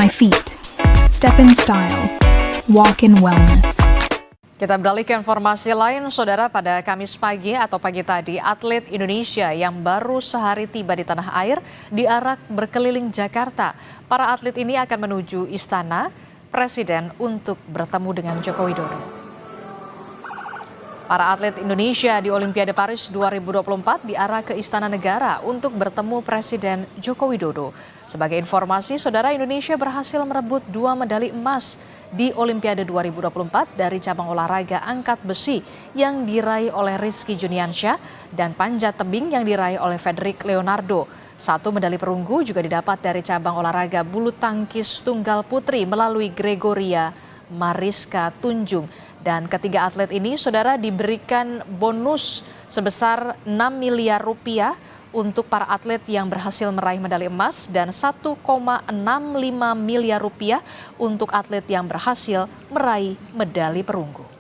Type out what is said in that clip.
my feet. Step in style. Walk in wellness. Kita beralih ke informasi lain, Saudara. Pada Kamis pagi atau pagi tadi, atlet Indonesia yang baru sehari tiba di tanah air diarak berkeliling Jakarta. Para atlet ini akan menuju Istana Presiden untuk bertemu dengan Joko Widodo. Para atlet Indonesia di Olimpiade Paris 2024 diarah ke Istana Negara untuk bertemu Presiden Joko Widodo. Sebagai informasi, Saudara, Indonesia berhasil merebut 2 medali emas di Olimpiade 2024 dari cabang olahraga angkat besi yang diraih oleh Rizky Juniansyah dan panjat tebing yang diraih oleh Fedrik Leonardo. 1 medali perunggu juga didapat dari cabang olahraga bulu tangkis tunggal putri melalui Gregoria Mariska Tunjung. Dan ketiga atlet ini, Saudara, diberikan bonus sebesar 6 miliar rupiah untuk para atlet yang berhasil meraih medali emas dan 1,65 miliar rupiah untuk atlet yang berhasil meraih medali perunggu.